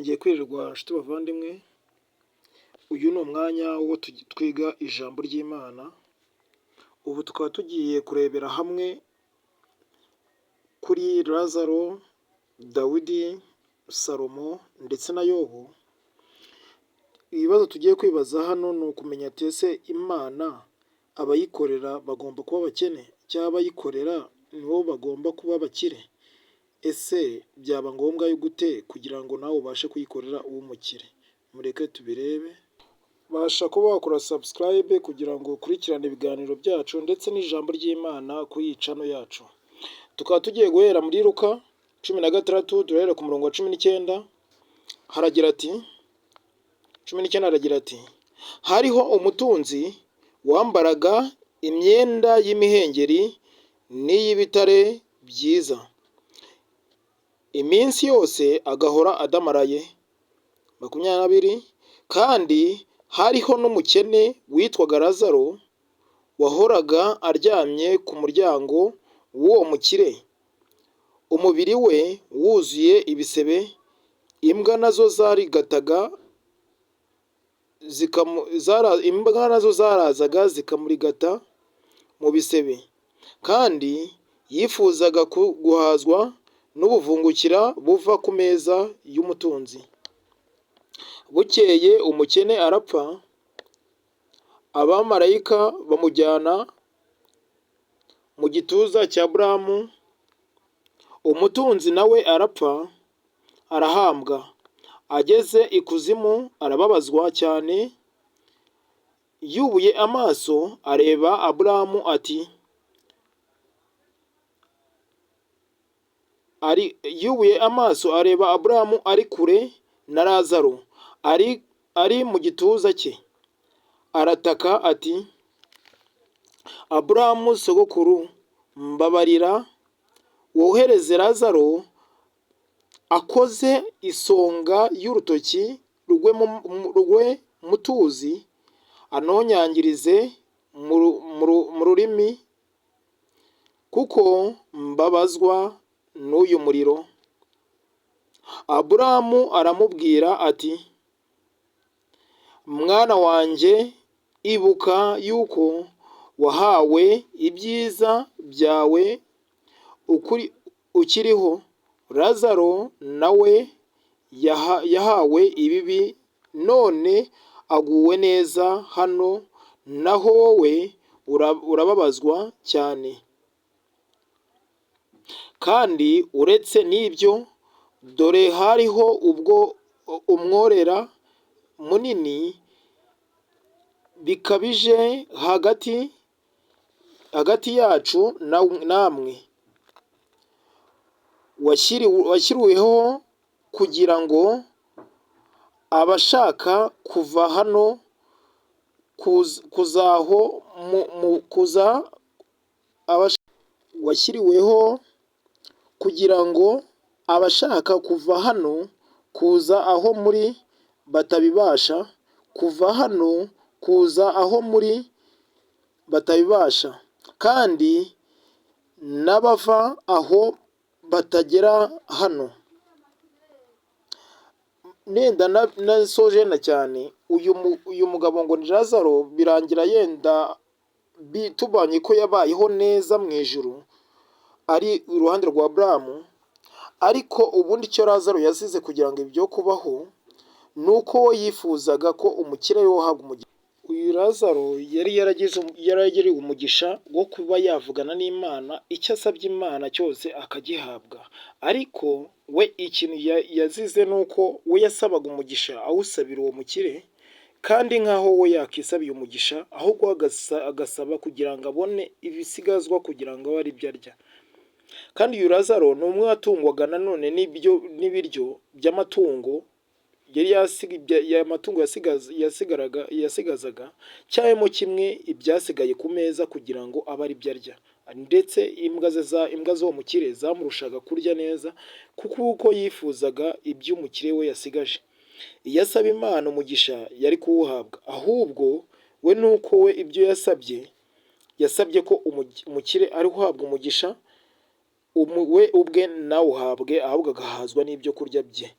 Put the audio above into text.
Mwongeye kwirirwa nshuti bavandimwe, uyu ni umwanya wo twiga ijambo ry'Imana. Ubu tukaba tugiye kurebera hamwe kuri Lazaro, Dawidi, Salomo ndetse na Yobu. Ibibazo tugiye kwibaza hano ni ukumenya ati ese Imana abayikorera bagomba kuba abakene cyangwa abayikorera nibo bagomba kuba abakire? Ese byaba ngombwa gute kugira ngo nawe ubashe kuyikorera ube umukire? Mureke tubirebe. Basha kuba wakora subscribe kugira ngo ukurikirane ibiganiro byacu ndetse n'ijambo ry'Imana kuri iyi channel yacu. Tukaba tugiye guhera muri Luka 16, turahera ku murongo wa 19. Haragira ati 19, haragira ati hariho umutunzi wambaraga imyenda y'imihengeri n'iy'ibitare byiza, iminsi yose agahora adamaraye. 20, kandi hariho n'umukene witwaga Lazaro wahoraga aryamye ku muryango w'uwo mukire, umubiri we wuzuye ibisebe, imbwa nazo zarazaga zikamurigata mu bisebe, kandi yifuzaga guhazwa n'ubuvungukira buva ku meza y'umutunzi. Bukeye umukene arapfa, abamarayika bamujyana mu gituza cya Aburahamu. Umutunzi nawe arapfa, arahambwa. Ageze ikuzimu arababazwa cyane, yubuye amaso areba Aburahamu ari kure na Lazaro ari mu gituza cye. Arataka ati, Aburahamu sogokuru, mbabarira wohereze Lazaro akoze isonga y'urutoki rwe mu tuzi, anonyangirize mu rurimi, kuko mbabazwa n'uyu muriro. Aburahamu aramubwira ati, mwana wanjye, ibuka yuko wahawe ibyiza byawe ukiriho, Lazaro nawe yahawe ibibi, none aguwe neza hano, naho wowe urababazwa cyane. Kandi uretse n'ibyo, dore hariho ubwo umworera munini bikabije hagati yacu namwe, washyiriweho kugira ngo abashaka kuva hano kuza aho muri batabibasha, kandi n'abava aho batagera hano. Nenda nasoje na cyane, uyu mugabo ngo ni Lazaro, birangira yenda tubanye ko yabayeho neza mu ijuru ari iruhande rwa Aburahamu. Ariko ubundi icyo Lazaro yazize kugira ngo ibyo kubaho ni uko yifuzaga ko umukire yohabwa umugisha. Uyu Lazaro yari yaragiriwe umugisha wo kuba yavugana n'Imana, icyo asabye Imana cyose akagihabwa. Ariko we ikintu yazize ni uko we yasabaga umugisha awusabira uwo mukire, kandi nk'aho we yakisabiye umugisha, ahubwo agasaba kugira ngo abone ibisigazwa kugira ngo abe ari byo arya. Kandi uyu Lazaro ni umwe watungwaga nanone n'ibiryo by'amatungo amatungo yasigazaga, cyangwa kimwe ibyasigaye ku meza kugira ngo abe ari byo arya. Ndetse imbwa z'uwo mukire zamurushaga kurya neza, kuko uko yifuzaga ibyo umukire we yasigaje. Iyo asaba Imana umugisha yari kuwuhabwa, ahubwo we nuko we ibyo yasabye ko umukire ari guhabwa umugisha, we ubwe nawe uhabwe, ahubwo agahazwa n'ibyo kurya bye.